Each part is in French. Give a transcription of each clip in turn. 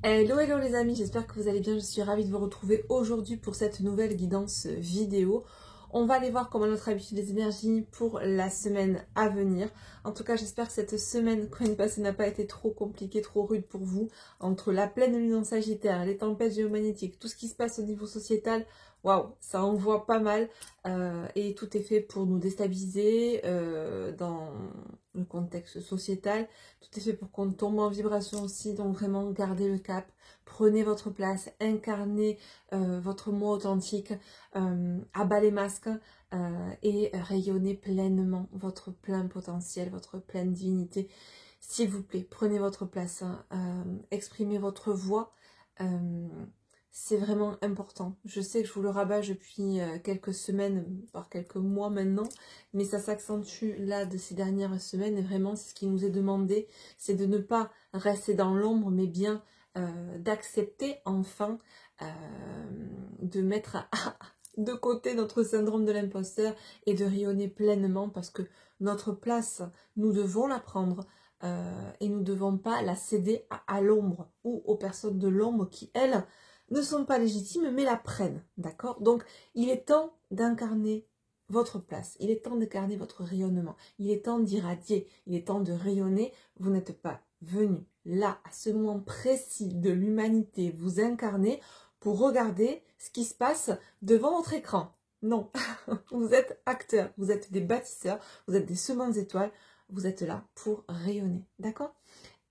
Hello hello les amis, j'espère que vous allez bien, je suis ravie de vous retrouver aujourd'hui pour cette nouvelle guidance vidéo. On va aller voir comment notre habitude des énergies pour la semaine à venir. En tout cas, j'espère que cette semaine qu'on vient de passer n'a pas été trop compliquée, trop rude pour vous. Entre la pleine lune en Sagittaire, les tempêtes géomagnétiques, tout ce qui se passe au niveau sociétal, waouh, ça envoie pas mal. Et tout est fait pour nous déstabiliser dans le contexte sociétal. Tout est fait pour qu'on tombe en vibration aussi, donc vraiment gardez le cap, prenez votre place, incarnez votre moi authentique, abat les masques et rayonnez pleinement votre plein potentiel, votre pleine divinité. S'il vous plaît, prenez votre place, exprimez votre voix. C'est vraiment important. Je sais que je vous le rabâche depuis quelques semaines, voire quelques mois maintenant, mais ça s'accentue là de ces dernières semaines et vraiment c'est ce qui nous est demandé, c'est de ne pas rester dans l'ombre, mais bien d'accepter enfin de mettre de côté notre syndrome de l'imposteur et de rayonner pleinement parce que notre place, nous devons la prendre et nous ne devons pas la céder à l'ombre ou aux personnes de l'ombre qui, elles, ne sont pas légitimes mais la prennent, d'accord? Donc il est temps d'incarner votre place, il est temps d'incarner votre rayonnement, il est temps d'irradier, il est temps de rayonner. Vous n'êtes pas venu là à ce moment précis de l'humanité vous incarner pour regarder ce qui se passe devant votre écran. Non, vous êtes acteurs, vous êtes des bâtisseurs, vous êtes des semences d'étoiles, vous êtes là pour rayonner, d'accord?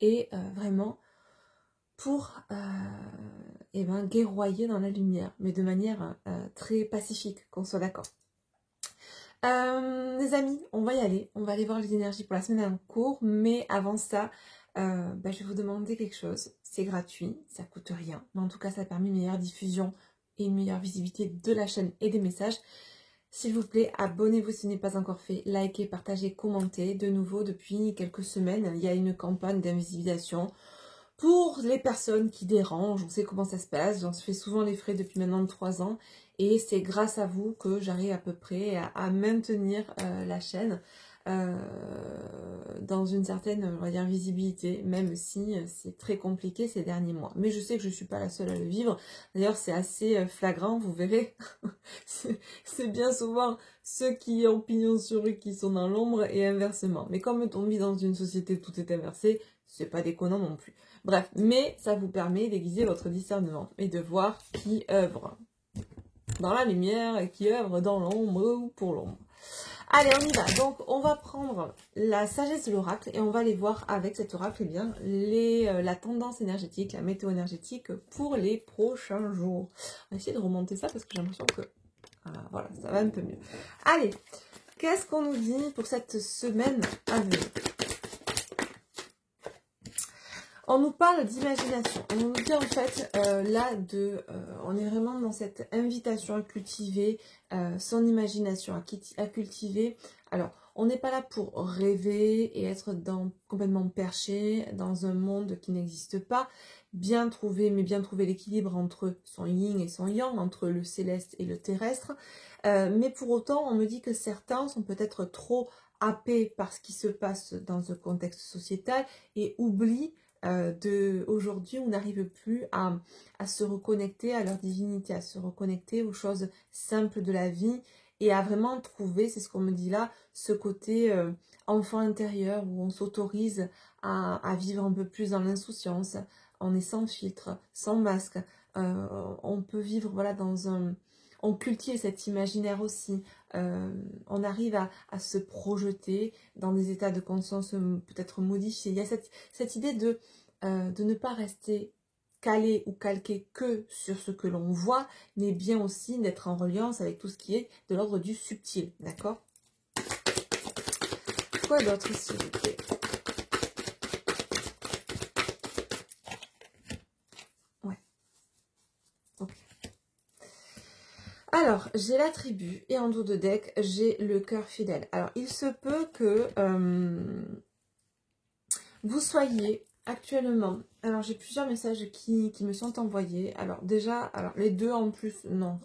Et vraiment pour guerroyer dans la lumière, mais de manière très pacifique, qu'on soit d'accord. Les amis, on va y aller, on va aller voir les énergies pour la semaine en cours, mais avant ça, je vais vous demander quelque chose. C'est gratuit, ça coûte rien, mais en tout cas ça permet une meilleure diffusion et une meilleure visibilité de la chaîne et des messages. S'il vous plaît, abonnez-vous si ce n'est pas encore fait, likez, partagez, commentez. De nouveau, depuis quelques semaines, il y a une campagne d'invisibilisation pour les personnes qui dérangent. On sait comment ça se passe, j'en fais souvent les frais depuis maintenant 3 ans et c'est grâce à vous que j'arrive à peu près à maintenir la chaîne dans une certaine, on va dire, visibilité, même si c'est très compliqué ces derniers mois. Mais je sais que je ne suis pas la seule à le vivre. D'ailleurs, c'est assez flagrant, vous verrez. C'est bien souvent ceux qui ont pignon sur rue qui sont dans l'ombre et inversement. Mais comme on vit dans une société où tout est inversé, c'est pas déconnant non plus. Bref, mais ça vous permet d'aiguiser votre discernement et de voir qui œuvre dans la lumière et qui œuvre dans l'ombre ou pour l'ombre. Allez, on y va. Donc, on va prendre la sagesse de l'oracle et on va aller voir avec cet oracle, eh bien, la tendance énergétique, la météo énergétique pour les prochains jours. On va essayer de remonter ça parce que j'ai l'impression que voilà, ça va un peu mieux. Allez, qu'est-ce qu'on nous dit pour cette semaine à venir? On nous parle d'imagination. On nous dit en fait là on est vraiment dans cette invitation à cultiver son imagination, à cultiver. Alors, on n'est pas là pour rêver et être complètement perché dans un monde qui n'existe pas. Bien trouver l'équilibre entre son yin et son yang, entre le céleste et le terrestre. Mais pour autant, on me dit que certains sont peut-être trop happés par ce qui se passe dans ce contexte sociétal et oublient aujourd'hui, on n'arrive plus à se reconnecter à leur divinité, à se reconnecter aux choses simples de la vie et à vraiment trouver, c'est ce qu'on me dit là, ce côté enfant intérieur où on s'autorise à vivre un peu plus dans l'insouciance, on est sans filtre, sans masque, on peut vivre voilà on cultive cet imaginaire aussi, on arrive à se projeter dans des états de conscience peut-être modifiés. Il y a cette idée de ne pas rester calé ou calqué que sur ce que l'on voit, mais bien aussi d'être en reliance avec tout ce qui est de l'ordre du subtil, d'accord? Quoi d'autre s'il vous plaît? Ouais. Ok. Alors, j'ai la tribu et en dos de deck, j'ai le cœur fidèle. Alors, il se peut que vous soyez actuellement... Alors, j'ai plusieurs messages qui me sont envoyés. Alors, déjà, les deux en plus, non,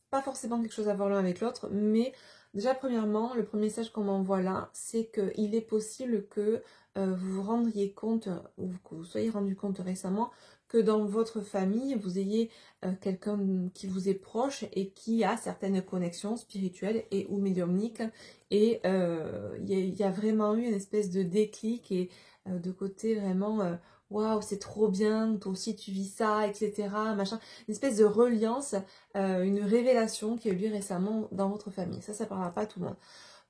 pas forcément quelque chose à voir l'un avec l'autre, mais déjà, premièrement, le premier message qu'on m'envoie là, c'est qu'il est possible que vous vous rendiez compte, ou que vous soyez rendu compte récemment, que dans votre famille, vous ayez quelqu'un qui vous est proche et qui a certaines connexions spirituelles et ou médiumniques. Et il y a vraiment eu une espèce de déclic et de côté vraiment waouh, c'est trop bien, toi aussi tu vis ça, etc. Machin. Une espèce de reliance, une révélation qui a eu lieu récemment dans votre famille. Ça parlera pas à tout le monde.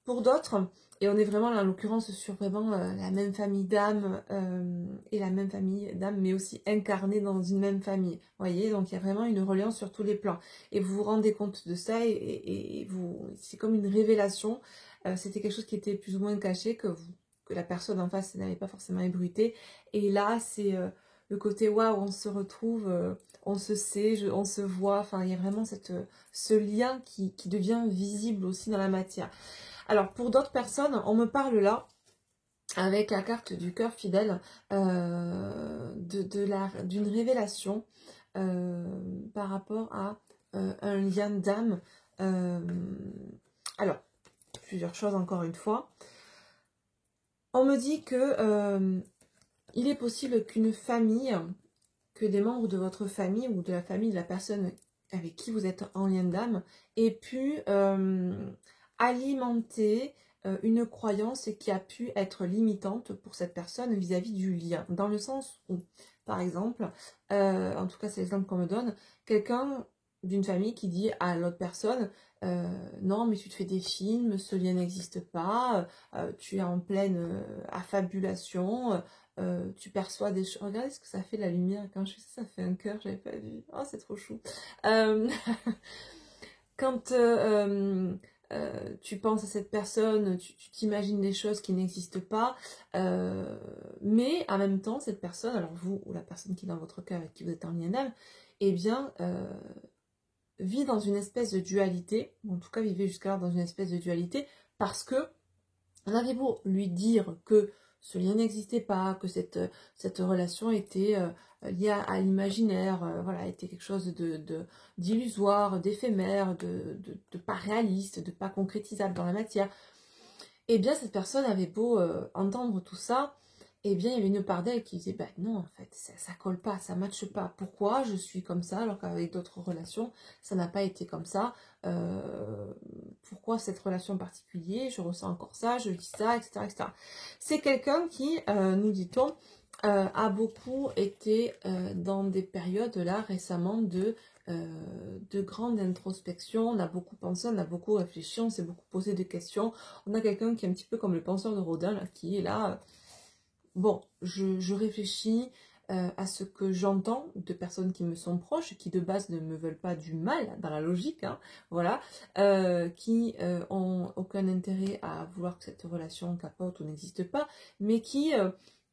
Pour d'autres, et on est vraiment là, en l'occurrence sur vraiment la même famille d'âmes et la même famille d'âmes, mais aussi incarnée dans une même famille. Vous voyez, donc il y a vraiment une reliance sur tous les plans. Et vous vous rendez compte de ça et c'est comme une révélation. C'était quelque chose qui était plus ou moins caché, que la personne en face n'avait pas forcément ébruité. Et là, c'est le côté waouh, on se retrouve, on se sait, on se voit. Enfin, il y a vraiment ce lien qui devient visible aussi dans la matière. Alors, pour d'autres personnes, on me parle là, avec la carte du cœur fidèle, d'une révélation par rapport à un lien d'âme. Alors, plusieurs choses encore une fois. On me dit que il est possible qu'une famille, que des membres de votre famille ou de la famille de la personne avec qui vous êtes en lien d'âme aient pu alimenter une croyance qui a pu être limitante pour cette personne vis-à-vis du lien. Dans le sens où, par exemple, en tout cas c'est l'exemple qu'on me donne, quelqu'un d'une famille qui dit à l'autre personne non mais tu te fais des films, ce lien n'existe pas, tu es en pleine affabulation, tu perçois des choses. Regardez ce que ça fait la lumière quand je fais ça, ça fait un cœur, j'avais pas vu. Oh c'est trop chou. Quand tu penses à cette personne, tu t'imagines des choses qui n'existent pas, mais en même temps, cette personne, alors vous ou la personne qui est dans votre cœur avec qui vous êtes en lien d'âme, eh bien, vit dans une espèce de dualité, ou en tout cas vivait jusqu'alors dans une espèce de dualité, parce que on avait beau lui dire que ce lien n'existait pas, que cette relation était liée à l'imaginaire, voilà, était quelque chose d'illusoire, d'éphémère, de pas réaliste, de pas concrétisable dans la matière. Et bien cette personne avait beau entendre tout ça, et bien il y avait une part d'elle qui disait ben non en fait ça colle pas, ça matche pas. Pourquoi je suis comme ça alors qu'avec d'autres relations ça n'a pas été comme ça, pourquoi cette relation en particulier, je ressens encore ça, je vis ça, etc. etc. C'est quelqu'un qui, nous dit-on, a beaucoup été dans des périodes là récemment de grande introspection. On a beaucoup pensé, on a beaucoup réfléchi, on s'est beaucoup posé des questions. On a quelqu'un qui est un petit peu comme le penseur de Rodin là, qui est là, bon, je réfléchis à ce que j'entends de personnes qui me sont proches, qui de base ne me veulent pas du mal, dans la logique, hein, voilà, qui ont aucun intérêt à vouloir que cette relation capote ou n'existe pas, mais qui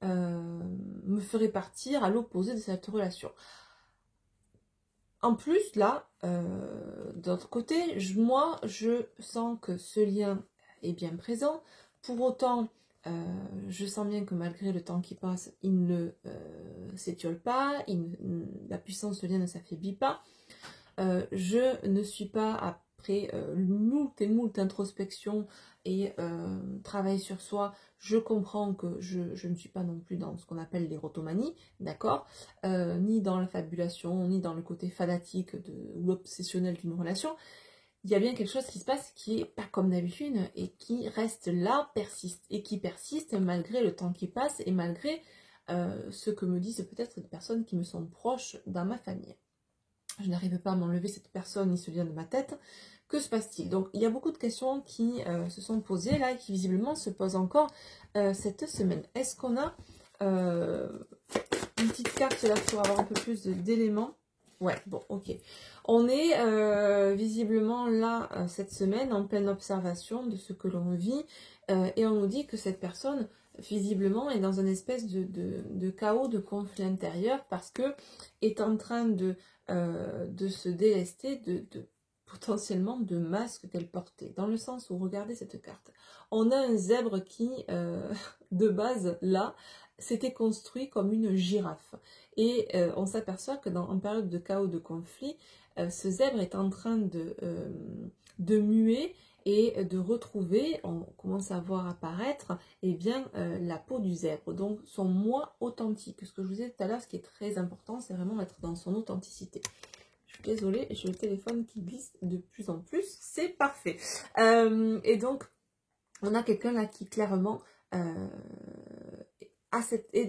me feraient partir à l'opposé de cette relation. En plus, là, d'autre côté, moi, je sens que ce lien est bien présent. Pour autant, je sens bien que malgré le temps qui passe, il ne s'étiole pas, la puissance de lien ne s'affaiblit pas. Je ne suis pas, après moult introspection et travail sur soi, je comprends que je ne suis pas non plus dans ce qu'on appelle l'érotomanie, d'accord, ni dans la fabulation, ni dans le côté fanatique ou obsessionnel d'une relation. Il y a bien quelque chose qui se passe qui n'est pas comme d'habitude et qui reste là, persiste, et qui persiste malgré le temps qui passe et malgré ce que me disent peut-être des personnes qui me sont proches dans ma famille. Je n'arrive pas à m'enlever cette personne ni ce lien de ma tête. Que se passe-t-il? Donc il y a beaucoup de questions qui se sont posées là et qui visiblement se posent encore cette semaine. Est-ce qu'on a une petite carte là pour avoir un peu plus d'éléments? Ouais, bon, ok. On est visiblement là cette semaine en pleine observation de ce que l'on vit et on nous dit que cette personne visiblement est dans une espèce de chaos, de conflit intérieur parce que est en train de se délester potentiellement de masques qu'elle portait. Dans le sens où, regardez cette carte, on a un zèbre qui, de base, là, s'était construit comme une girafe. Et on s'aperçoit que en période de chaos, de conflit, ce zèbre est en train de muer et de retrouver, on commence à voir apparaître, eh bien, la peau du zèbre, donc son moi authentique. Ce que je vous disais tout à l'heure, ce qui est très important, c'est vraiment être dans son authenticité. Je suis désolée, j'ai le téléphone qui glisse de plus en plus, c'est parfait. Et donc, on a quelqu'un là qui clairement est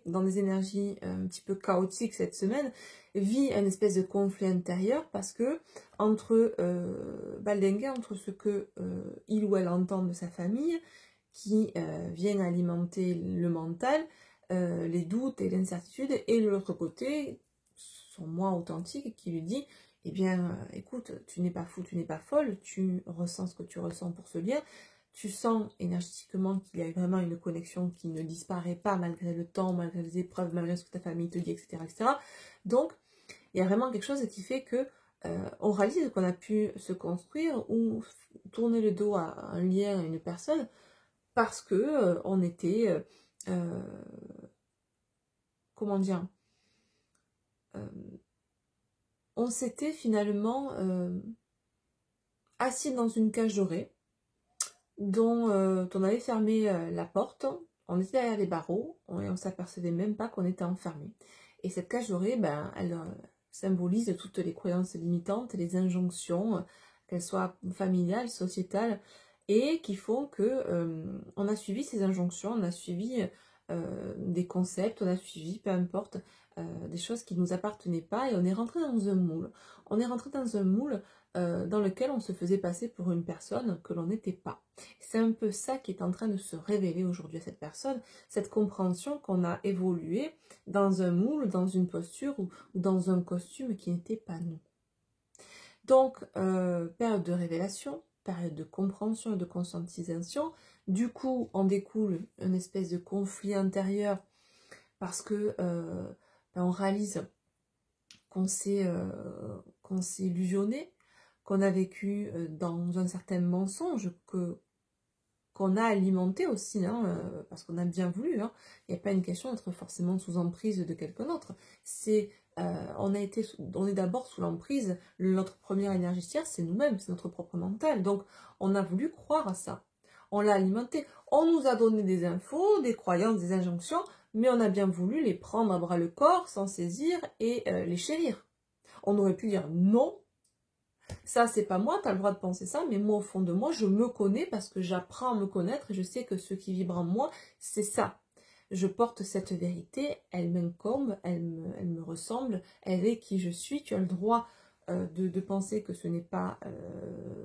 dans des énergies un petit peu chaotiques cette semaine, vit une espèce de conflit intérieur parce que entre Baldenga, entre ce que il ou elle entend de sa famille, qui viennent alimenter le mental, les doutes et l'incertitude, et de l'autre côté, son moi authentique qui lui dit, eh bien, écoute, tu n'es pas fou, tu n'es pas folle, tu ressens ce que tu ressens pour ce lien, tu sens énergétiquement qu'il y a vraiment une connexion qui ne disparaît pas malgré le temps, malgré les épreuves, malgré ce que ta famille te dit, etc. etc. Donc, il y a vraiment quelque chose qui fait que on réalise qu'on a pu se construire ou tourner le dos à un lien, à une personne, parce que on était, comment dire, on s'était finalement assis dans une cage dorée, dont on avait fermé la porte, on était derrière les barreaux, et on s'apercevait même pas qu'on était enfermé. Et cette cage dorée, ben, elle symbolise toutes les croyances limitantes, les injonctions, qu'elles soient familiales, sociétales, et qui font que on a suivi ces injonctions, on a suivi des concepts, on a suivi, peu importe, des choses qui ne nous appartenaient pas, et on est rentré dans un moule. On est rentré dans un moule dans lequel on se faisait passer pour une personne que l'on n'était pas. C'est un peu ça qui est en train de se révéler aujourd'hui à cette personne, cette compréhension qu'on a évolué dans un moule, dans une posture ou dans un costume qui n'était pas nous. Donc, période de révélation, période de compréhension et de conscientisation. Du coup, on découle une espèce de conflit intérieur parce que on réalise qu'on s'est illusionné, qu'on a vécu dans un certain mensonge qu'on a alimenté aussi, hein, parce qu'on a bien voulu. Hein. Il n'y a pas une question d'être forcément sous emprise de quelqu'un d'autre. C'est on est d'abord sous l'emprise, notre première énergie tiers, c'est nous-mêmes, c'est notre propre mental. Donc, on a voulu croire à ça. On l'a alimenté. On nous a donné des infos, des croyances, des injonctions, mais on a bien voulu les prendre à bras le corps, s'en saisir et les chérir. On aurait pu dire non, ça c'est pas moi, tu as le droit de penser ça, mais moi au fond de moi, je me connais parce que j'apprends à me connaître et je sais que ce qui vibre en moi, c'est ça. Je porte cette vérité, elle m'incombe, elle me ressemble, elle est qui je suis, tu as le droit de penser que ce n'est pas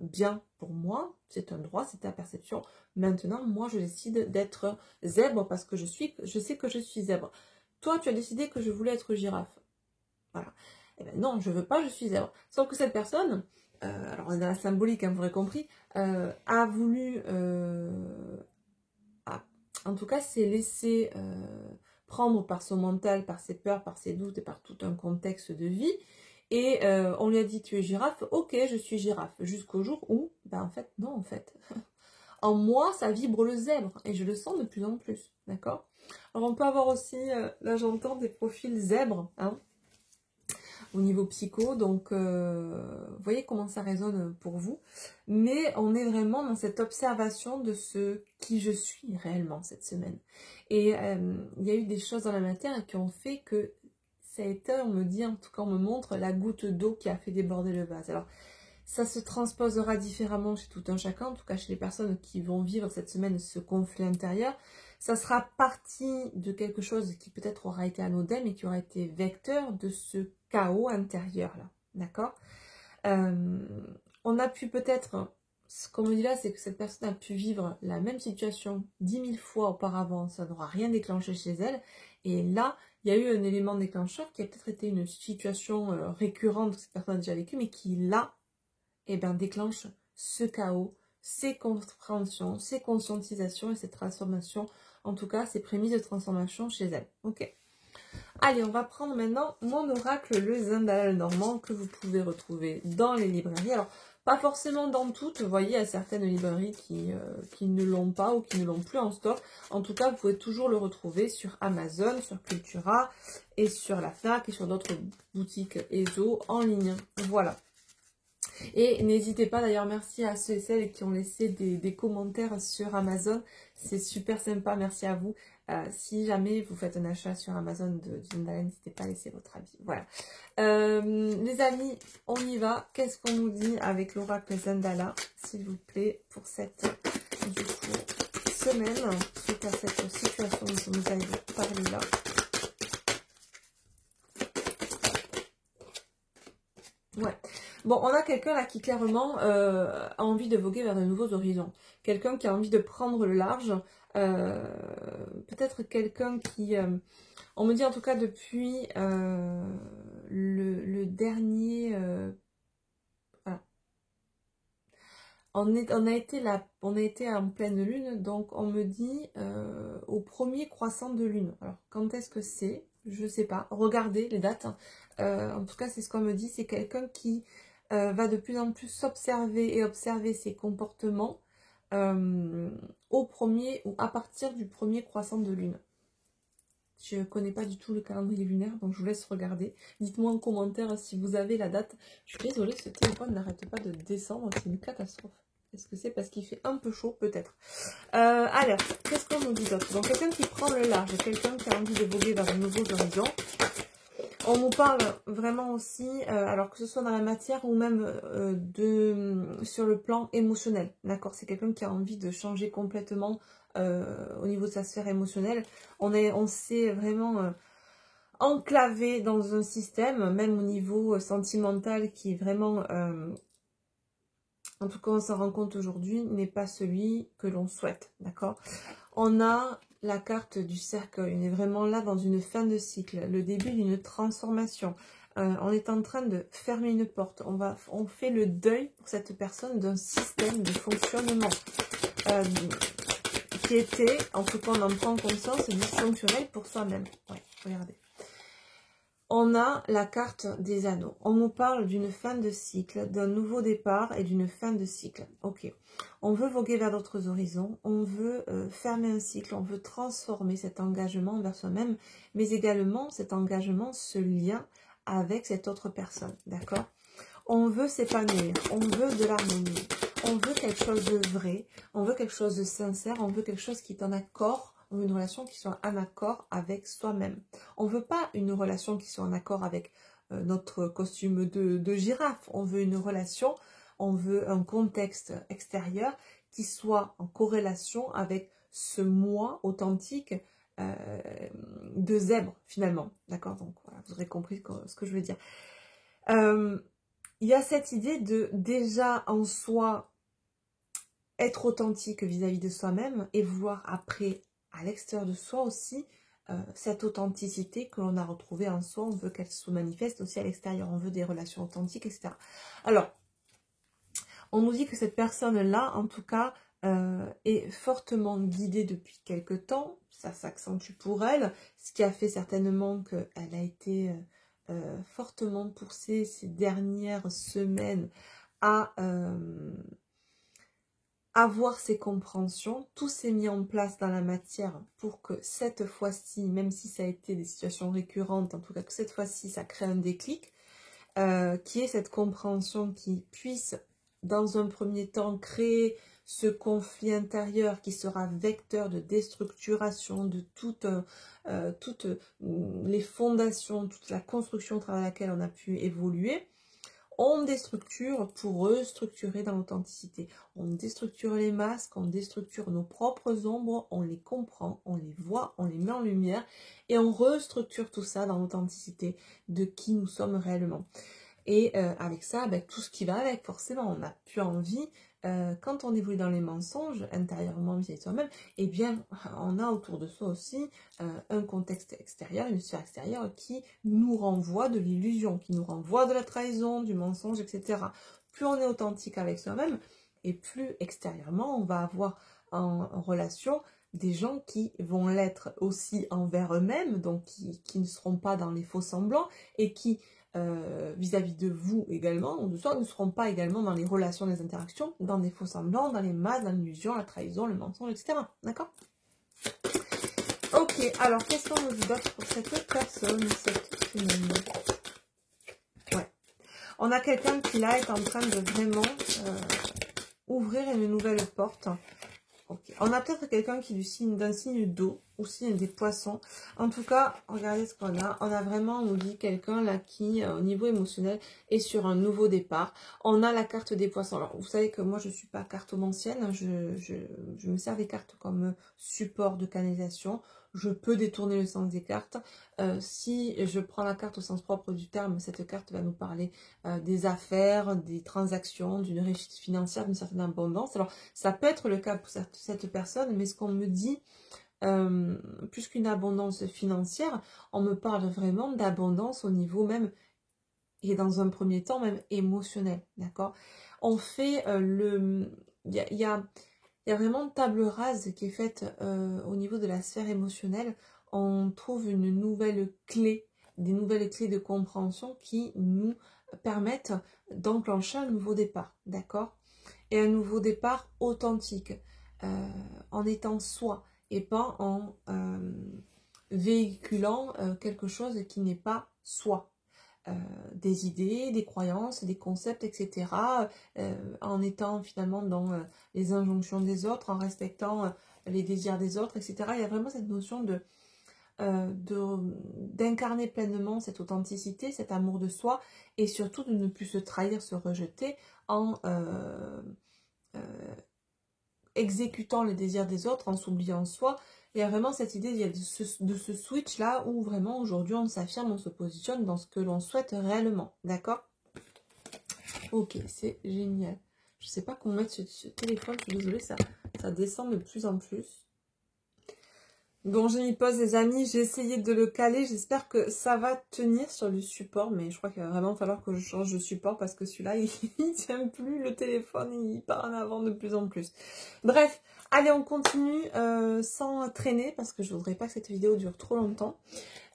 bien pour moi, c'est un droit, c'est ta perception. Maintenant, moi je décide d'être zèbre parce que je sais que je suis zèbre. Toi, tu as décidé que je voulais être girafe. Voilà. Eh ben non, je veux pas, je suis zèbre. Sauf que cette personne, alors on est dans la symbolique, hein, vous aurez compris, a voulu, en tout cas, s'est laissé prendre par son mental, par ses peurs, par ses doutes et par tout un contexte de vie. Et on lui a dit, tu es girafe, ok, je suis girafe. Jusqu'au jour où, ben en fait, non, en fait. En moi, ça vibre le zèbre, et je le sens de plus en plus, d'accord? Alors on peut avoir aussi, là j'entends des profils zèbres, hein, au niveau psycho, donc vous voyez comment ça résonne pour vous, mais on est vraiment dans cette observation de ce qui je suis réellement cette semaine, et il y a eu des choses dans la matière qui ont fait que ça a été, on me dit, en tout cas on me montre la goutte d'eau qui a fait déborder le vase. Alors ça se transposera différemment chez tout un chacun, en tout cas chez les personnes qui vont vivre cette semaine ce conflit intérieur. Ça sera partie de quelque chose qui peut-être aura été anodin, mais qui aura été vecteur de ce chaos intérieur-là. D'accord? On a pu peut-être, ce qu'on me dit là, c'est que cette personne a pu vivre la même situation 10 000 fois auparavant, ça n'aura rien déclenché chez elle. Et là, il y a eu un élément déclencheur qui a peut-être été une situation récurrente que cette personne a déjà vécue, mais qui là, eh bien, déclenche ce chaos, ces compréhensions, ces conscientisations et cette transformation, en tout cas, ces prémices de transformation chez elle. Ok. Allez, on va prendre maintenant mon oracle, le Zendalal normand, que vous pouvez retrouver dans les librairies. Alors, pas forcément dans toutes, vous voyez, il y a certaines librairies qui ne l'ont pas ou qui ne l'ont plus en stock. En tout cas, vous pouvez toujours le retrouver sur Amazon, sur Cultura et sur la FNAC et sur d'autres boutiques ESO en ligne. Voilà. Et n'hésitez pas, d'ailleurs, merci à ceux et celles qui ont laissé des commentaires sur Amazon. C'est super sympa, merci à vous. Si jamais vous faites un achat sur Amazon de Zendala, n'hésitez pas à laisser votre avis. Voilà. Les amis, on y va. Qu'est-ce qu'on nous dit avec l'oracle Zendala, s'il vous plaît, pour cette du coup, semaine, suite à cette situation dont nous allons parler là. Ouais. Bon, on a quelqu'un là qui clairement a envie de voguer vers de nouveaux horizons. Quelqu'un qui a envie de prendre le large. Peut-être quelqu'un qui... on me dit en tout cas depuis le dernier... voilà. On a été en pleine lune, donc on me dit au premier croissant de lune. Alors, quand est-ce que c'est? Je sais pas. Regardez les dates. En tout cas, c'est ce qu'on me dit. C'est quelqu'un qui va de plus en plus s'observer et observer ses comportements au premier ou à partir du premier croissant de lune. Je ne connais pas du tout le calendrier lunaire, donc je vous laisse regarder. Dites-moi en commentaire si vous avez la date. Je suis désolée, ce téléphone n'arrête pas de descendre, c'est une catastrophe. Est-ce que c'est parce qu'il fait un peu chaud? Peut-être. Alors, qu'est-ce qu'on nous dit d'autre? Donc, quelqu'un qui prend le large, quelqu'un qui a envie de voguer vers de nouveaux horizons. On nous parle vraiment aussi, alors que ce soit dans la matière ou même sur le plan émotionnel, d'accord? C'est quelqu'un qui a envie de changer complètement au niveau de sa sphère émotionnelle. On s'est vraiment enclavé dans un système, même au niveau sentimental, qui est vraiment, en tout cas on s'en rend compte aujourd'hui, n'est pas celui que l'on souhaite, d'accord? On a la carte du cercueil, on est vraiment là dans une fin de cycle, le début d'une transformation. On est en train de fermer une porte, on fait le deuil pour cette personne d'un système de fonctionnement qui était, en tout cas on en prend conscience, dysfonctionnel pour soi-même. Ouais, regardez. On a la carte des anneaux. On nous parle d'une fin de cycle, d'un nouveau départ et d'une fin de cycle. Ok. On veut voguer vers d'autres horizons, on veut fermer un cycle, on veut transformer cet engagement vers soi-même, mais également cet engagement, ce lien avec cette autre personne. D'accord? On veut s'épanouir, on veut de l'harmonie, on veut quelque chose de vrai, on veut quelque chose de sincère, on veut quelque chose qui est en accord. On veut une relation qui soit en accord avec soi-même. On ne veut pas une relation qui soit en accord avec notre costume de girafe. On veut une relation, on veut un contexte extérieur qui soit en corrélation avec ce moi authentique de zèbre, finalement. D'accord? Donc, voilà, vous aurez compris ce que je veux dire. Il y a cette idée de déjà en soi être authentique vis-à-vis de soi-même et vouloir après à l'extérieur de soi aussi, cette authenticité que l'on a retrouvée en soi, on veut qu'elle se manifeste aussi à l'extérieur, on veut des relations authentiques, etc. Alors, on nous dit que cette personne-là, en tout cas, est fortement guidée depuis quelque temps, ça s'accentue pour elle, ce qui a fait certainement qu'elle a été fortement poussée ces dernières semaines à... avoir ces compréhensions, tout s'est mis en place dans la matière pour que cette fois-ci, même si ça a été des situations récurrentes, en tout cas que cette fois-ci ça crée un déclic, qui est cette compréhension qui puisse dans un premier temps créer ce conflit intérieur qui sera vecteur de déstructuration de toutes les fondations, toute la construction au travers de laquelle on a pu évoluer. On déstructure pour restructurer dans l'authenticité. On déstructure les masques, on déstructure nos propres ombres, on les comprend, on les voit, on les met en lumière et on restructure tout ça dans l'authenticité de qui nous sommes réellement. Et avec ça, ben, tout ce qui va avec, forcément, on n'a plus envie, quand on évolue dans les mensonges, intérieurement vis-à-vis de soi-même, eh bien, on a autour de soi aussi un contexte extérieur, une sphère extérieure qui nous renvoie de l'illusion, qui nous renvoie de la trahison, du mensonge, etc. Plus on est authentique avec soi-même, et plus extérieurement, on va avoir en relation des gens qui vont l'être aussi envers eux-mêmes, donc qui ne seront pas dans les faux semblants, et qui vis-à-vis de vous également, ou de soi, ne seront pas également dans les relations, des interactions, dans des faux semblants, dans les masques, dans l'illusion, la trahison, le mensonge, etc. D'accord? Ok, alors qu'est-ce qu'on nous dit d'autre pour cette personne, cette semaine? Ouais. On a quelqu'un qui là est en train de vraiment ouvrir une nouvelle porte. Okay. On a peut-être quelqu'un qui est d'un signe d'eau, ou signe des poissons. En tout cas, regardez ce qu'on a. On a vraiment, on nous dit, quelqu'un là qui, au niveau émotionnel, est sur un nouveau départ. On a la carte des poissons. Alors, vous savez que moi, je ne suis pas cartomancienne. Je me sers des cartes comme support de canalisation. Je peux détourner le sens des cartes. Si je prends la carte au sens propre du terme, cette carte va nous parler des affaires, des transactions, d'une réussite financière, d'une certaine abondance. Alors, ça peut être le cas pour cette personne, mais ce qu'on me dit, plus qu'une abondance financière, on me parle vraiment d'abondance au niveau même, et dans un premier temps même émotionnel, d'accord? On fait il y a vraiment une table rase qui est faite au niveau de la sphère émotionnelle. On trouve une nouvelle clé, des nouvelles clés de compréhension qui nous permettent d'enclencher un nouveau départ, d'accord? Et un nouveau départ authentique, en étant soi, et pas en véhiculant quelque chose qui n'est pas soi. Des idées, des croyances, des concepts, etc. En étant finalement dans les injonctions des autres, en respectant les désirs des autres, etc. Il y a vraiment cette notion d'incarner pleinement cette authenticité, cet amour de soi, et surtout de ne plus se trahir, se rejeter en exécutant les désirs des autres, en s'oubliant soi. Il y a vraiment cette idée de ce switch là où vraiment aujourd'hui on s'affirme, on se positionne dans ce que l'on souhaite réellement, d'accord? Ok, c'est génial. Je sais pas comment mettre ce téléphone, je suis désolée, ça descend de plus en plus. Bon, j'ai mis pause les amis, j'ai essayé de le caler, j'espère que ça va tenir sur le support, mais je crois qu'il va vraiment falloir que je change de support parce que celui-là, il tient plus, le téléphone, il part en avant de plus en plus. Bref, allez, on continue sans traîner parce que je voudrais pas que cette vidéo dure trop longtemps.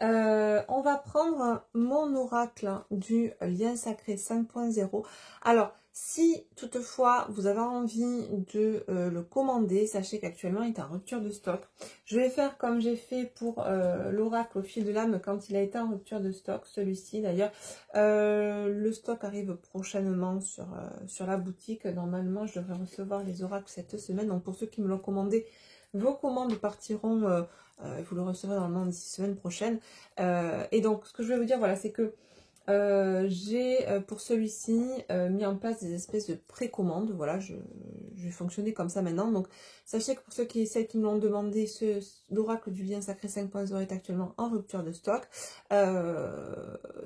On va prendre mon oracle du lien sacré 5.0. Alors, si toutefois vous avez envie de le commander, sachez qu'actuellement il est en rupture de stock. Je vais faire comme j'ai fait pour l'oracle au fil de l'âme quand il a été en rupture de stock, celui-ci d'ailleurs. Le stock arrive prochainement sur la boutique. Normalement, je devrais recevoir les oracles cette semaine. Donc pour ceux qui me l'ont commandé, vos commandes partiront, vous le recevrez normalement d'ici semaine prochaine. Et donc ce que je vais vous dire, voilà, c'est que j'ai pour celui-ci mis en place des espèces de précommandes. Voilà, je vais fonctionner comme ça maintenant. Donc sachez que pour celles qui me l'ont demandé, l'oracle du lien sacré 5.0 est actuellement en rupture de stock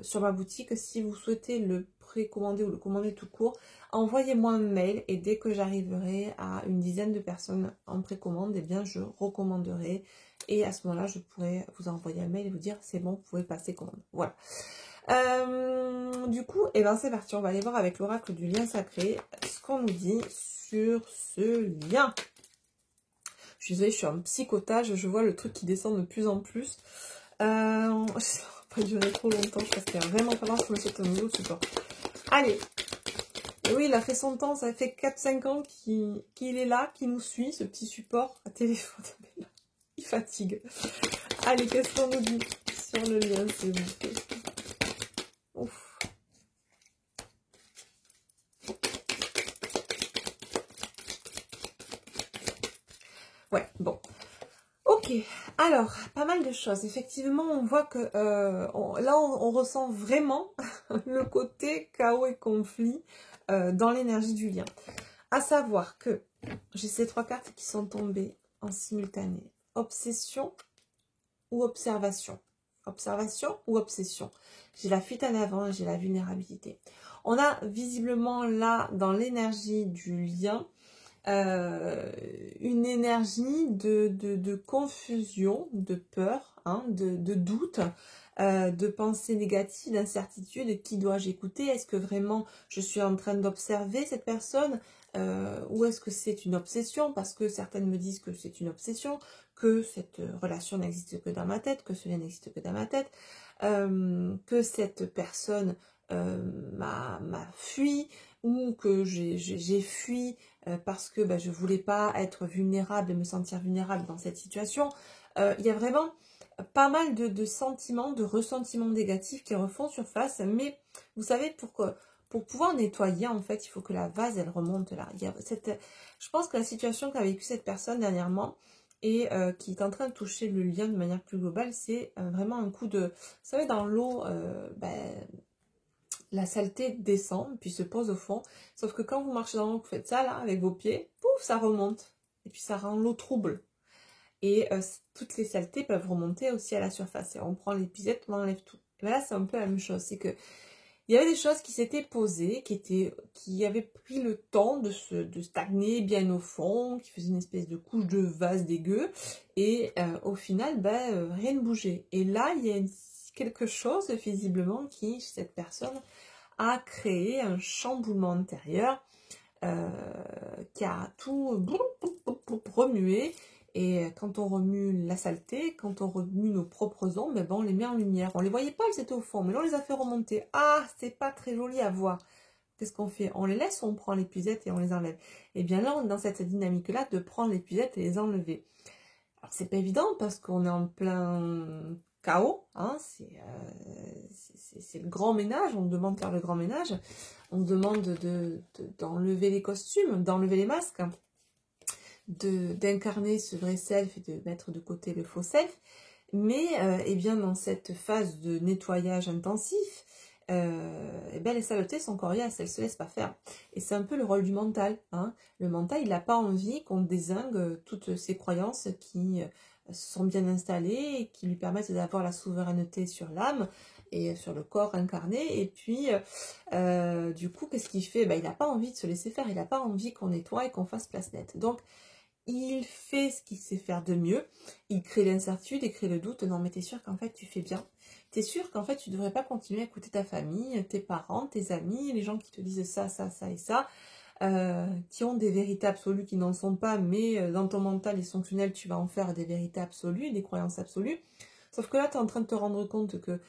sur ma boutique. Si vous souhaitez le précommander ou le commander tout court, envoyez-moi un mail et dès que j'arriverai à une dizaine de personnes en précommande, eh bien je recommanderai. Et à ce moment-là, je pourrai vous envoyer un mail et vous dire c'est bon, vous pouvez passer commande. Voilà. Du coup, et ben c'est parti, on va aller voir avec l'oracle du lien sacré ce qu'on nous dit sur ce lien. Je suis désolée, je suis en psychotage, je vois le truc qui descend de plus en plus. Ça va pas durer trop longtemps, je pense qu'il va vraiment falloir que je me saute un nouveau support. Allez. Et oui, il a fait son temps, ça fait 4-5 ans qu'il est là, qu'il nous suit, ce petit support à téléphone. Il fatigue. Allez, qu'est-ce qu'on nous dit sur le lien, s'il vous plaît? Ouf. Ouais, bon. Ok, alors, pas mal de choses. Effectivement, on voit que là, on ressent vraiment le côté chaos et conflit dans l'énergie du lien. À savoir que j'ai ces 3 cartes qui sont tombées en simultané. Obsession ou observation. Observation ou obsession. J'ai la fuite en avant et j'ai la vulnérabilité. On a visiblement là, dans l'énergie du lien, une énergie de confusion, de peur, hein, de doute, de pensée négative, d'incertitude. Qui dois-je écouter? Est-ce que vraiment je suis en train d'observer cette personne ou est-ce que c'est une obsession? Parce que certaines me disent que c'est une obsession, que cette relation n'existe que dans ma tête, que ce lien n'existe que dans ma tête, que cette personne m'a fui, ou que j'ai fui parce que je ne voulais pas être vulnérable et me sentir vulnérable dans cette situation. Il y a vraiment pas mal de sentiments, de ressentiments négatifs qui refont surface, mais vous savez, pour pouvoir nettoyer, en fait, il faut que la vase, elle remonte là. Je pense que la situation qu'a vécue cette personne dernièrement et qui est en train de toucher le lien de manière plus globale, c'est vraiment un coup de... Vous savez, dans l'eau, la saleté descend, puis se pose au fond. Sauf que quand vous marchez dans l'eau, vous faites ça, là, avec vos pieds, pouf, ça remonte. Et puis ça rend l'eau trouble. Et toutes les saletés peuvent remonter aussi à la surface. Et on prend les pisettes, on enlève tout. Et là, c'est un peu la même chose. C'est que il y avait des choses qui s'étaient posées, qui avaient pris le temps de stagner bien au fond, qui faisaient une espèce de couche de vase dégueu. Et au final, rien ne bougeait. Et là, il y a quelque chose, visiblement, qui, chez cette personne, a créé un chamboulement intérieur qui a tout remué. Et quand on remue la saleté, quand on remue nos propres ombres, on les met en lumière. On les voyait pas, elles étaient au fond, mais là on les a fait remonter. Ah, c'est pas très joli à voir. Qu'est-ce qu'on fait? On les laisse ou on prend les puzettes et on les enlève? Et bien là, on est dans cette dynamique-là de prendre les puzettes et les enlever. Alors c'est pas évident parce qu'on est en plein chaos, hein, c'est le grand ménage, on demande de faire le grand ménage, on demande d'enlever les costumes, d'enlever les masques, d'incarner ce vrai self et de mettre de côté le faux self, mais eh bien dans cette phase de nettoyage intensif, les saletés sont coriaces, elles ne se laissent pas faire. Et c'est un peu le rôle du mental. Hein. Le mental, il n'a pas envie qu'on dézingue toutes ces croyances qui se sont bien installées et qui lui permettent d'avoir la souveraineté sur l'âme et sur le corps incarné. Et puis, du coup, qu'est-ce qu'il fait? Il n'a pas envie de se laisser faire, il n'a pas envie qu'on nettoie et qu'on fasse place nette. Donc, il fait ce qu'il sait faire de mieux, il crée l'incertitude, il crée le doute. Non, mais t'es sûr qu'en fait tu fais bien, t'es sûr qu'en fait tu devrais pas continuer à écouter ta famille, tes parents, tes amis, les gens qui te disent ça, ça, ça et ça, qui ont des vérités absolues qui n'en sont pas, mais dans ton mental dysfonctionnel tu vas en faire des vérités absolues, des croyances absolues. Sauf que là tu es en train de te rendre compte que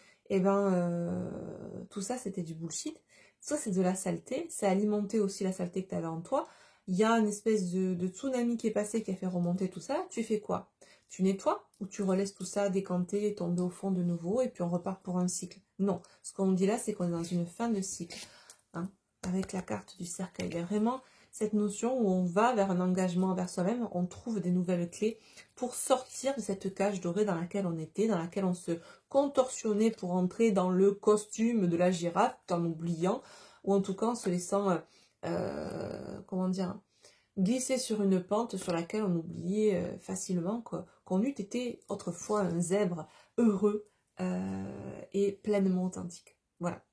tout ça c'était du bullshit, ça c'est de la saleté, ça alimentait aussi la saleté que tu avais en toi. Il y a une espèce de tsunami qui est passé, qui a fait remonter tout ça. Tu fais quoi? Tu nettoies ou tu relaisses tout ça décanter et tomber au fond de nouveau et puis on repart pour un cycle? Non, ce qu'on dit là, c'est qu'on est dans une fin de cycle. Hein, avec la carte du cercueil. Il y a vraiment cette notion où on va vers un engagement envers soi-même, on trouve des nouvelles clés pour sortir de cette cage dorée dans laquelle on était, dans laquelle on se contorsionnait pour entrer dans le costume de la girafe, en oubliant, ou en tout cas en se laissant... comment dire, glisser sur une pente sur laquelle on oubliait facilement qu'on eût été autrefois un zèbre heureux et pleinement authentique. Voilà.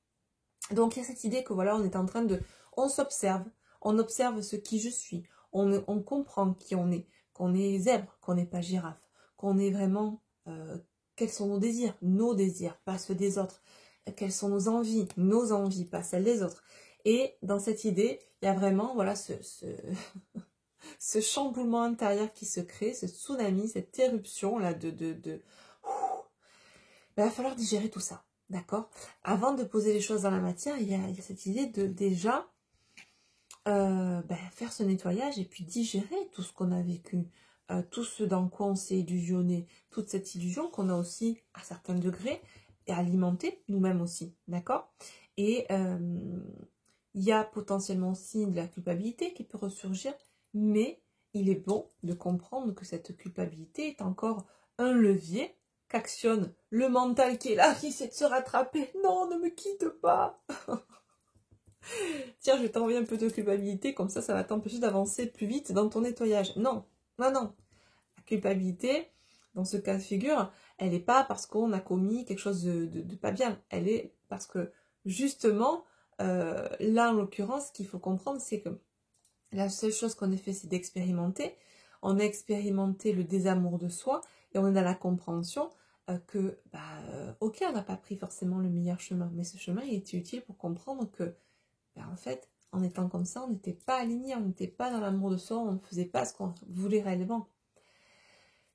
Donc il y a cette idée que voilà, on est en train de... On s'observe, on observe ce qui je suis, on comprend qui on est, qu'on est zèbre, qu'on n'est pas girafe, qu'on est vraiment... quels sont nos désirs, pas ceux des autres. Quelles sont nos envies, pas celles des autres. Et dans cette idée, il y a vraiment voilà, ce chamboulement intérieur qui se crée, ce tsunami, cette éruption là il va falloir digérer tout ça, d'accord? Avant de poser les choses dans la matière, il y a cette idée de déjà faire ce nettoyage et puis digérer tout ce qu'on a vécu, tout ce dans quoi on s'est illusionné, toute cette illusion qu'on a aussi à certains degrés et alimenté nous-mêmes aussi, d'accord? Et il y a potentiellement aussi de la culpabilité qui peut ressurgir, mais il est bon de comprendre que cette culpabilité est encore un levier qu'actionne le mental qui est là, qui essaie de se rattraper. Non, ne me quitte pas. Tiens, je vais t'envoyer un peu de culpabilité, comme ça va t'empêcher d'avancer plus vite dans ton nettoyage. Non, non, non. La culpabilité, dans ce cas de figure, elle n'est pas parce qu'on a commis quelque chose de pas bien. Elle est parce que, justement, là, en l'occurrence, ce qu'il faut comprendre, c'est que la seule chose qu'on ait fait, c'est d'expérimenter. On a expérimenté le désamour de soi et on est dans la compréhension que, ok, on n'a pas pris forcément le meilleur chemin, mais ce chemin, il était utile pour comprendre que, en fait, en étant comme ça, on n'était pas aligné, on n'était pas dans l'amour de soi, on ne faisait pas ce qu'on voulait réellement.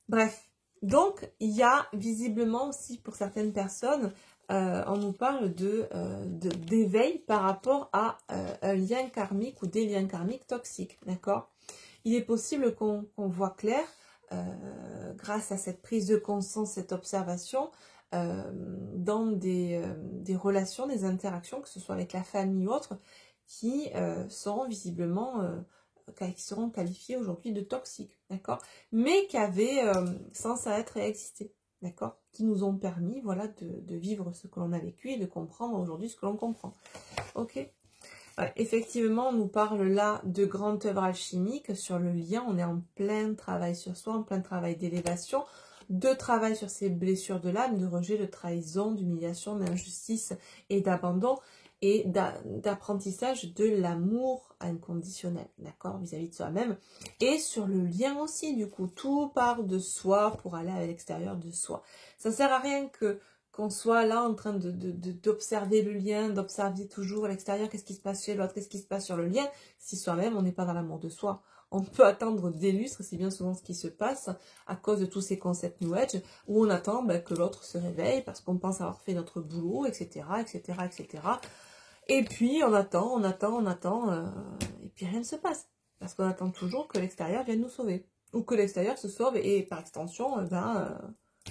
Bref, donc, il y a visiblement aussi pour certaines personnes, on nous parle d'éveil par rapport à un lien karmique ou des liens karmiques toxiques, d'accord? Il est possible qu'on voit clair, grâce à cette prise de conscience, cette observation, dans des relations, des interactions, que ce soit avec la famille ou autre, qui seront visiblement, qui seront qualifiées aujourd'hui de toxiques, d'accord? Mais qui avaient sens à être et à exister, d'accord? Qui nous ont permis, voilà, de vivre ce que l'on a vécu et de comprendre aujourd'hui ce que l'on comprend, ok? Ouais, effectivement, on nous parle là de grande œuvre alchimique sur le lien. On est en plein travail sur soi, en plein travail d'élévation, de travail sur ces blessures de l'âme, de rejet, de trahison, d'humiliation, d'injustice et d'abandon et d'apprentissage de l'amour inconditionnel, d'accord, vis-à-vis de soi-même. Et sur le lien aussi, du coup, tout part de soi pour aller à l'extérieur de soi. Ça sert à rien qu'on soit là en train d'observer le lien, d'observer toujours à l'extérieur qu'est-ce qui se passe chez l'autre, qu'est-ce qui se passe sur le lien, si soi-même on n'est pas dans l'amour de soi. On peut attendre des lustres, c'est bien souvent ce qui se passe à cause de tous ces concepts New Age, où on attend que l'autre se réveille parce qu'on pense avoir fait notre boulot, etc., etc., etc. Et puis on attend, et puis rien ne se passe. Parce qu'on attend toujours que l'extérieur vienne nous sauver. Ou que l'extérieur se sauve et par extension,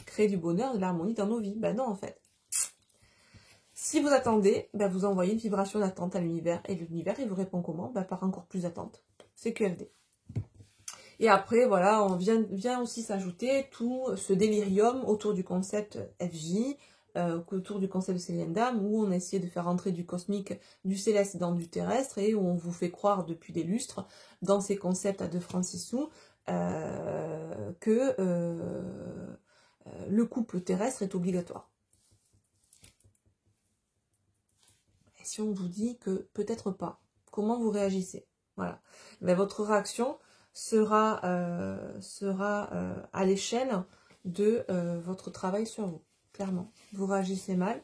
créer du bonheur, de l'harmonie dans nos vies. Ben non, en fait. Si vous attendez, vous envoyez une vibration d'attente à l'univers. Et l'univers, il vous répond comment? Par encore plus d'attente. C'est QFD. Et après, voilà, on vient aussi s'ajouter tout ce délirium autour du concept FJ, autour du concept de Célienne Dame, où on a essayé de faire rentrer du cosmique, du céleste dans du terrestre, et où on vous fait croire depuis des lustres, dans ces concepts à 2 francs 6 sous, que le couple terrestre est obligatoire. Et si on vous dit que peut-être pas, comment vous réagissez? Voilà. Votre réaction sera à l'échelle de votre travail sur vous, clairement. Vous réagissez mal,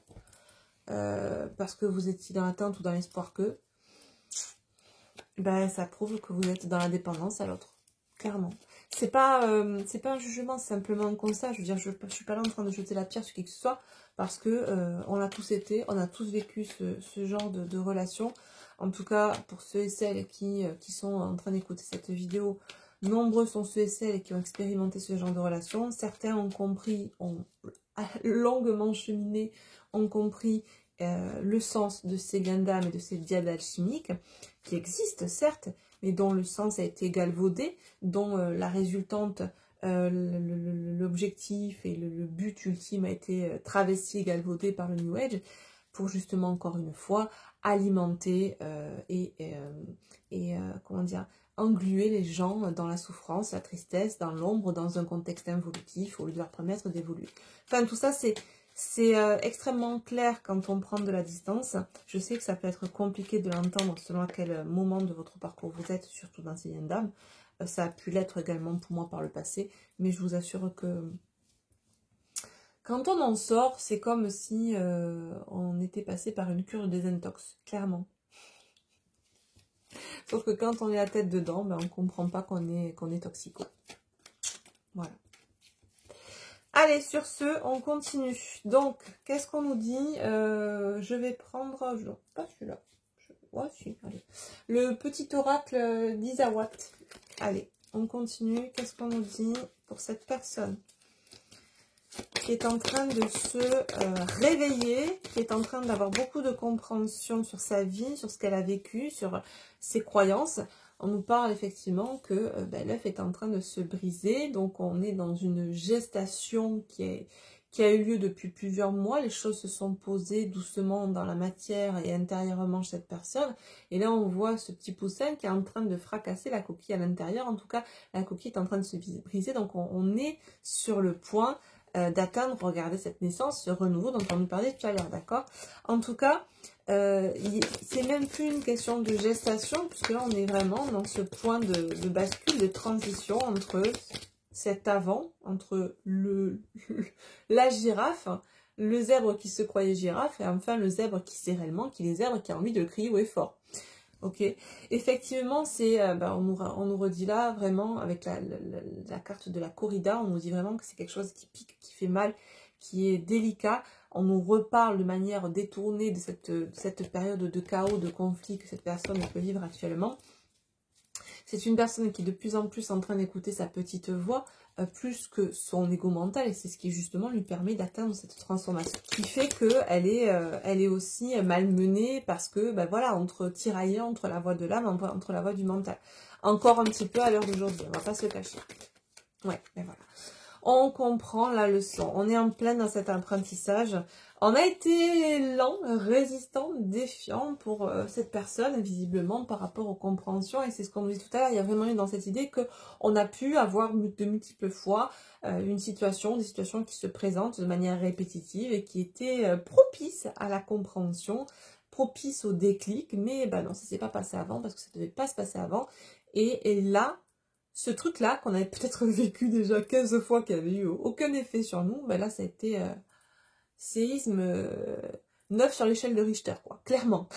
parce que vous étiez dans l'attente ou dans l'espoir que, ça prouve que vous êtes dans la dépendance à l'autre, clairement. C'est pas un jugement, c'est simplement un constat. Je veux dire, je suis pas là en train de jeter la pierre sur qui que ce soit, parce que on a tous vécu ce genre de relation. En tout cas, pour ceux et celles qui sont en train d'écouter cette vidéo, nombreux sont ceux et celles qui ont expérimenté ce genre de relation. Certains ont compris, ont longuement cheminé, ont compris le sens de ces liens d'âme et de ces diades alchimiques, qui existent certes, mais dont le sens a été galvaudé, dont la résultante, l'objectif et le but ultime a été travesti et galvaudé par le New Age, pour justement, encore une fois, alimenter comment dire, engluer les gens dans la souffrance, la tristesse, dans l'ombre, dans un contexte involutif, au lieu de leur permettre d'évoluer. Enfin, tout ça, c'est extrêmement clair quand on prend de la distance. Je sais que ça peut être compliqué de l'entendre selon à quel moment de votre parcours vous êtes, surtout dans ces liens d'âme. Ça a pu l'être également pour moi par le passé, mais je vous assure que quand on en sort, c'est comme si on était passé par une cure de désintox, clairement. Sauf que quand on est la tête dedans, on ne comprend pas qu'on est toxico. Voilà. Allez, sur ce, on continue. Donc, qu'est-ce qu'on nous dit? Je vais prendre... Non, pas celui-là. Ouais, si, allez. Le petit oracle d'Isawat. Allez, on continue. Qu'est-ce qu'on nous dit pour cette personne qui est en train de se réveiller, qui est en train d'avoir beaucoup de compréhension sur sa vie, sur ce qu'elle a vécu, sur ses croyances? On nous parle effectivement que l'œuf est en train de se briser, donc on est dans une gestation qui a eu lieu depuis plusieurs mois. Les choses se sont posées doucement dans la matière et intérieurement chez cette personne. Et là, on voit ce petit poussin qui est en train de fracasser la coquille à l'intérieur. En tout cas, la coquille est en train de se briser, donc on est sur le point d'atteindre, regardez cette naissance, ce renouveau dont on nous parlait tout à l'heure, d'accord? En tout cas, c'est même plus une question de gestation, puisque là on est vraiment dans ce point de bascule, de transition entre cet avant, entre la girafe, le zèbre qui se croyait girafe, et enfin le zèbre qui sait réellement qu'il est zèbre, qui a envie de crier haut et fort. Ok, effectivement, on nous redit là vraiment avec la carte de la corrida, on nous dit vraiment que c'est quelque chose qui pique, qui fait mal, qui est délicat. On nous reparle de manière détournée de cette période de chaos, de conflit que cette personne peut vivre actuellement. C'est une personne qui est de plus en plus en train d'écouter sa petite voix, plus que son ego mental, et c'est ce qui justement lui permet d'atteindre cette transformation. Qui fait qu'elle elle est aussi malmenée parce que, ben voilà, tiraillée entre la voie de l'âme, entre la voie du mental. Encore un petit peu à l'heure d'aujourd'hui, on va pas se cacher. Ouais, ben voilà. On comprend la leçon. On est en plein dans cet apprentissage. On a été lent, résistant, défiant pour cette personne, visiblement, par rapport aux compréhensions. Et c'est ce qu'on nous dit tout à l'heure. Il y a vraiment eu dans cette idée qu'on a pu avoir de multiples fois des situations qui se présentent de manière répétitive et qui étaient propices à la compréhension, propices au déclic. Mais ben non, ça ne s'est pas passé avant parce que ça ne devait pas se passer avant. Et là, ce truc-là, qu'on avait peut-être vécu déjà 15 fois, qui n'avait eu aucun effet sur nous, ben là, ça a été séisme 9 sur l'échelle de Richter, quoi, clairement.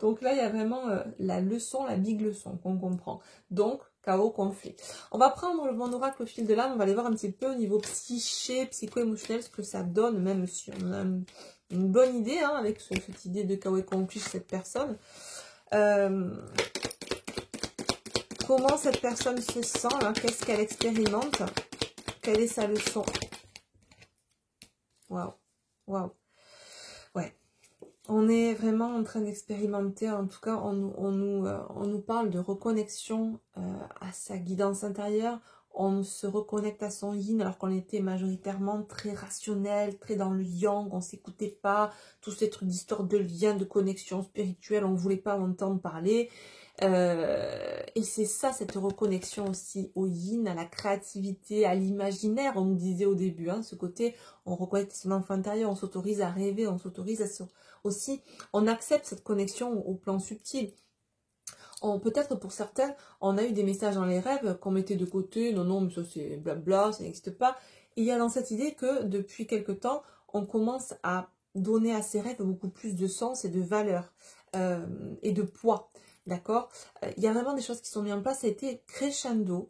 Donc là, il y a vraiment la leçon, la big leçon qu'on comprend. Donc, chaos, conflit. On va prendre mon oracle au fil de l'âme, on va aller voir un petit peu au niveau psyché, psycho-émotionnel, ce que ça donne, même si on a une bonne idée, hein, avec cette idée de chaos et conflit chez cette personne. Comment cette personne se sent, hein, qu'est-ce qu'elle expérimente, quelle est sa leçon. Waouh, waouh. Ouais, on est vraiment en train d'expérimenter, en tout cas on nous parle de reconnexion à sa guidance intérieure. On se reconnecte à son yin alors qu'on était majoritairement très rationnel, très dans le yang, on s'écoutait pas, tous ces trucs d'histoire de lien, de connexion spirituelle, on ne voulait pas entendre parler. Et c'est ça, cette reconnexion aussi au yin, à la créativité, à l'imaginaire, on me disait au début, hein, ce côté, on reconnecte son enfant intérieur, on s'autorise à rêver, on s'autorise à aussi, on accepte cette connexion au plan subtil. Peut-être pour certains, on a eu des messages dans les rêves qu'on mettait de côté, non, mais ça c'est blabla, ça n'existe pas. Et il y a dans cette idée que depuis quelque temps, on commence à donner à ces rêves beaucoup plus de sens et de valeur et de poids. D'accord. Il y a vraiment des choses qui sont mises en place, ça a été crescendo,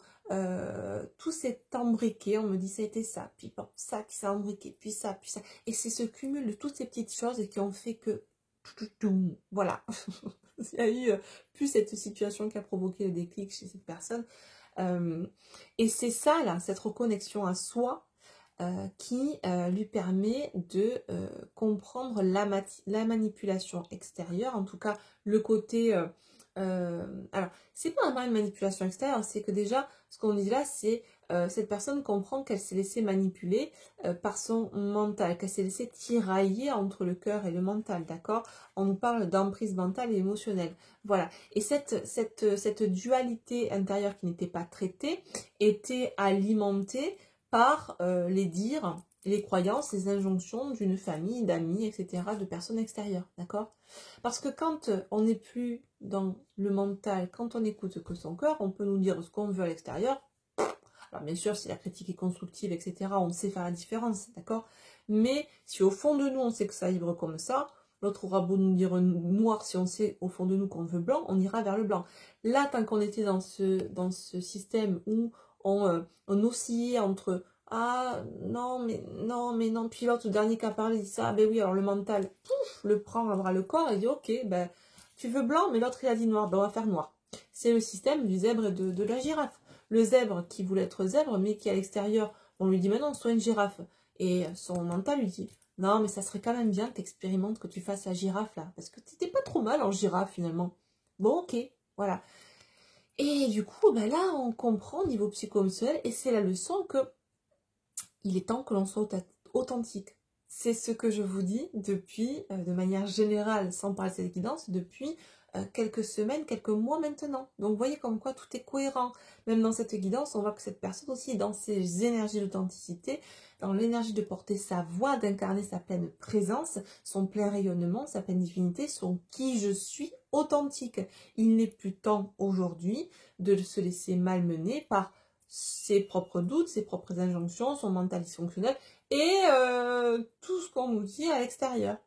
tout s'est embriqué, on me dit ça a été ça, puis bon, ça qui s'est embriqué, puis ça, et c'est ce cumul de toutes ces petites choses qui ont fait que, voilà, il y a eu plus cette situation qui a provoqué le déclic chez cette personne, et c'est ça là, cette reconnexion à soi, qui lui permet de comprendre la manipulation extérieure, en tout cas le côté... alors, c'est pas vraiment une manipulation extérieure, c'est que déjà, ce qu'on dit là, c'est cette personne comprend qu'elle s'est laissée manipuler par son mental, qu'elle s'est laissée tirailler entre le cœur et le mental, d'accord? On nous parle d'emprise mentale et émotionnelle. Voilà. Et cette dualité intérieure qui n'était pas traitée était alimentée par les dires, les croyances, les injonctions d'une famille, d'amis, etc., de personnes extérieures, d'accord? Parce que quand on n'est plus dans le mental, quand on écoute que son cœur, on peut nous dire ce qu'on veut à l'extérieur. Alors bien sûr, si la critique est constructive, etc., on sait faire la différence, d'accord? Mais si au fond de nous, on sait que ça vibre comme ça, l'autre aura beau nous dire noir, si on sait au fond de nous qu'on veut blanc, on ira vers le blanc. Là, tant qu'on était dans ce système où on oscillait entre ah non mais non, puis l'autre dernier qui a parlé dit ça, ah, ben oui, alors le mental pouf, le prend à bras le corps et dit ok, ben tu veux blanc, mais l'autre il a dit noir, ben on va faire noir. C'est le système du zèbre et de la girafe. Le zèbre qui voulait être zèbre, mais qui à l'extérieur, on lui dit mais non, sois une girafe. Et son mental lui dit non, mais ça serait quand même bien que tu expérimentes, que tu fasses la girafe là, parce que t'étais pas trop mal en girafe finalement. Bon, ok, voilà. Et du coup, ben là, on comprend au niveau psycho-émotionnel, et c'est la leçon que il est temps que l'on soit authentique. C'est ce que je vous dis depuis, de manière générale, sans parler de cette guidance, depuis quelques semaines, quelques mois maintenant. Donc vous voyez comme quoi tout est cohérent. Même dans cette guidance, on voit que cette personne aussi est dans ses énergies d'authenticité, dans l'énergie de porter sa voix, d'incarner sa pleine présence, son plein rayonnement, sa pleine divinité, son qui je suis authentique. Il n'est plus temps aujourd'hui de se laisser malmener par ses propres doutes, ses propres injonctions, son mental dysfonctionnel et tout ce qu'on nous dit à l'extérieur.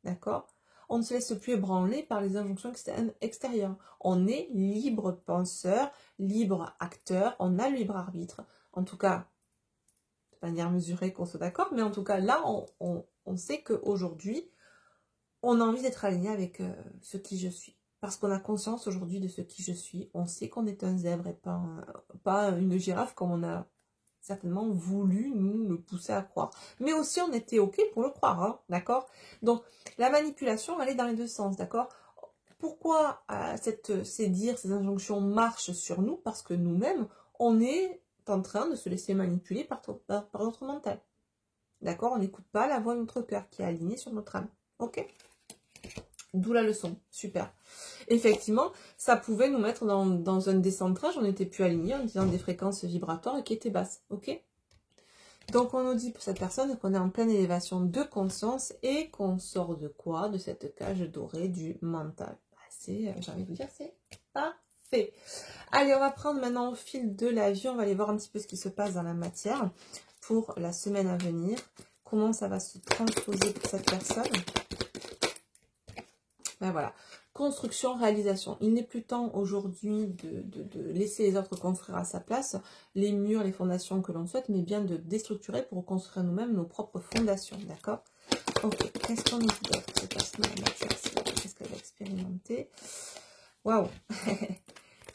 D'accord? On ne se laisse plus ébranler par les injonctions extérieures. On est libre penseur, libre acteur, on a le libre arbitre. En tout cas, de manière mesurée qu'on soit d'accord, mais en tout cas là, on sait qu'aujourd'hui, on a envie d'être aligné avec ce qui je suis. parce qu'on a conscience aujourd'hui de ce qui je suis. On sait qu'on est un zèbre et pas une girafe comme on a certainement voulu nous le pousser à croire. Mais aussi on était ok pour le croire, hein, d'accord? Donc la manipulation, elle est dans les deux sens, d'accord? Pourquoi ces dires, ces injonctions marchent sur nous? Parce que nous-mêmes, on est en train de se laisser manipuler par notre mental. D'accord? On n'écoute pas la voix de notre cœur qui est alignée sur notre âme. Ok? D'où la leçon. Super. Effectivement, ça pouvait nous mettre dans un décentrage. On n'était plus aligné en disant des fréquences vibratoires qui étaient basses. Ok? Donc on nous dit pour cette personne qu'on est en pleine élévation de conscience et qu'on sort de quoi? De cette cage dorée du mental. J'ai envie de vous dire, c'est parfait. Allez, on va prendre maintenant au fil de la vie, on va aller voir un petit peu ce qui se passe dans la matière pour la semaine à venir. Comment ça va se transposer pour cette personne. Ben voilà. Construction, réalisation. Il n'est plus temps aujourd'hui de laisser les autres construire à sa place les murs, les fondations que l'on souhaite, mais bien de déstructurer pour construire nous-mêmes nos propres fondations. D'accord? Ok, qu'est-ce qu'on nous dit d'autre? Cette personne en matière, qu'est-ce qu'elle va expérimenter? Waouh!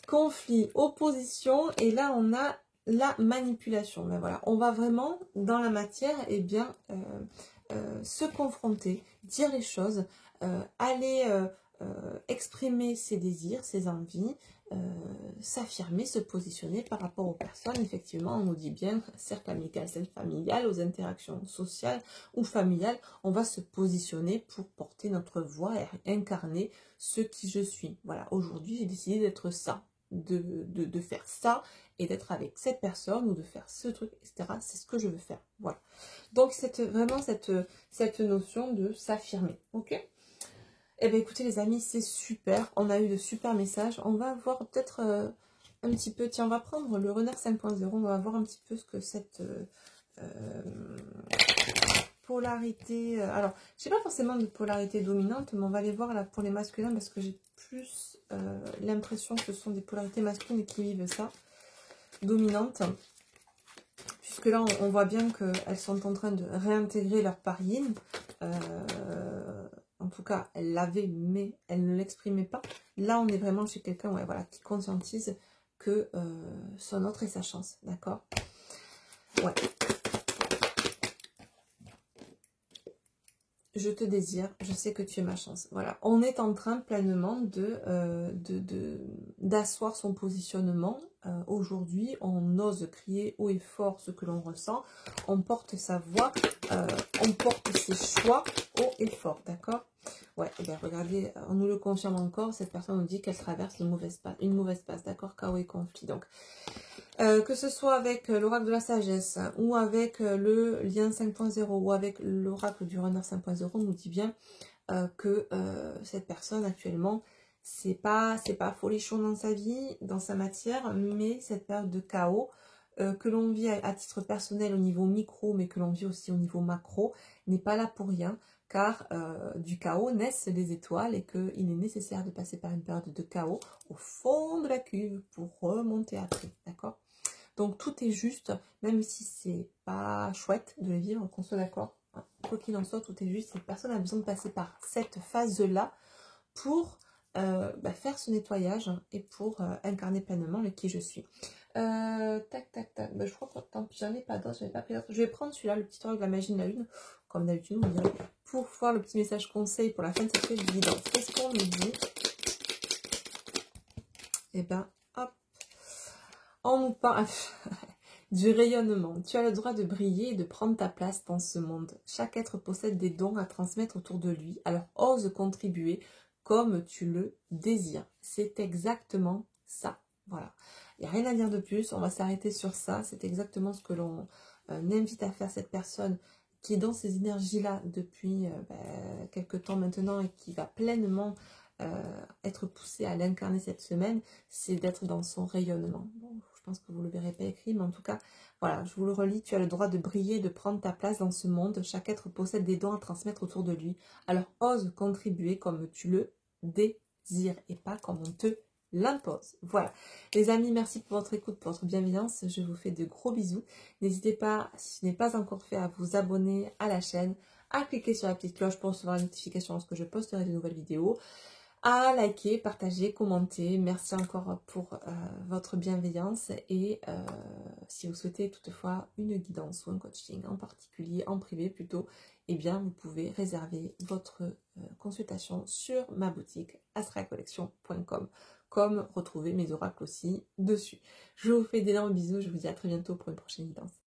Conflit, opposition, et là on a la manipulation. Ben voilà, on va vraiment dans la matière et bien se confronter, dire les choses, aller exprimer ses désirs, ses envies, s'affirmer, se positionner par rapport aux personnes. Effectivement, on nous dit bien, cercle amical, cercle familial, aux interactions sociales ou familiales, on va se positionner pour porter notre voix et incarner ce qui je suis. Voilà, aujourd'hui j'ai décidé d'être ça, de faire ça et d'être avec cette personne ou de faire ce truc, etc. C'est ce que je veux faire. Voilà. Donc c'est vraiment cette notion de s'affirmer. Ok? Eh bien écoutez les amis, c'est super, on a eu de super messages, on va voir peut-être un petit peu, tiens on va prendre le renard 5.0, on va voir un petit peu ce que cette polarité, alors je sais pas forcément de polarité dominante, mais on va aller voir là pour les masculins parce que j'ai plus l'impression que ce sont des polarités masculines qui vivent ça, dominantes, puisque là on voit bien qu'elles sont en train de réintégrer leur part yin. En tout cas, elle l'avait, mais elle ne l'exprimait pas. Là, on est vraiment chez quelqu'un ouais, voilà, qui conscientise que son autre est sa chance. D'accord? Ouais. Je te désire, je sais que tu es ma chance. Voilà. On est en train pleinement d'asseoir son positionnement. Aujourd'hui, on ose crier haut et fort ce que l'on ressent. On porte sa voix, on porte ses choix haut et fort. D'accord? Ouais, et bien regardez, on nous le confirme encore, cette personne nous dit qu'elle traverse une mauvaise passe, d'accord, chaos et conflit. Donc, que ce soit avec l'oracle de la sagesse, ou avec le lien 5.0, ou avec l'oracle du renard 5.0, on nous dit bien que cette personne actuellement, c'est pas folichon dans sa vie, dans sa matière, mais cette période de chaos, que l'on vit à titre personnel au niveau micro, mais que l'on vit aussi au niveau macro, n'est pas là pour rien, car du chaos naissent les étoiles et qu'il est nécessaire de passer par une période de chaos au fond de la cuve pour remonter après, d'accord? Donc tout est juste, même si c'est pas chouette de le vivre, qu'on soit d'accord, hein, quoi qu'il en soit, tout est juste, cette personne a besoin de passer par cette phase-là pour faire ce nettoyage et pour incarner pleinement le qui je suis. Tac, tac, tac. Je crois que tant pis, j'en ai pas d'autres, j'en ai pas pris d'autres. Je vais prendre celui-là, le petit oracle de la magie de la lune, comme d'habitude, on dirait, pour voir le petit message conseil pour la fin de cette vidéo. Qu'est-ce qu'on me dit? Eh ben, hop. On nous parle du rayonnement. Tu as le droit de briller et de prendre ta place dans ce monde. Chaque être possède des dons à transmettre autour de lui, alors ose contribuer comme tu le désires. C'est exactement ça. Voilà. Il n'y a rien à dire de plus, on va s'arrêter sur ça. C'est exactement ce que l'on invite à faire cette personne qui est dans ces énergies-là depuis quelques temps maintenant et qui va pleinement être poussée à l'incarner cette semaine, c'est d'être dans son rayonnement. Bon, je pense que vous ne le verrez pas écrit, mais en tout cas, voilà, je vous le relis. Tu as le droit de briller, de prendre ta place dans ce monde. Chaque être possède des dons à transmettre autour de lui. Alors, ose contribuer comme tu le désires et pas comme on te l'impose. Voilà. Les amis, merci pour votre écoute, pour votre bienveillance. Je vous fais de gros bisous. N'hésitez pas, si ce n'est pas encore fait, à vous abonner à la chaîne, à cliquer sur la petite cloche pour recevoir la notification lorsque je posterai de nouvelles vidéos, à liker, partager, commenter. Merci encore pour votre bienveillance et si vous souhaitez toutefois une guidance ou un coaching en particulier, en privé plutôt, eh bien vous pouvez réserver votre consultation sur ma boutique astralcollection.com, comme retrouver mes oracles aussi dessus. Je vous fais d'énormes bisous, je vous dis à très bientôt pour une prochaine guidance.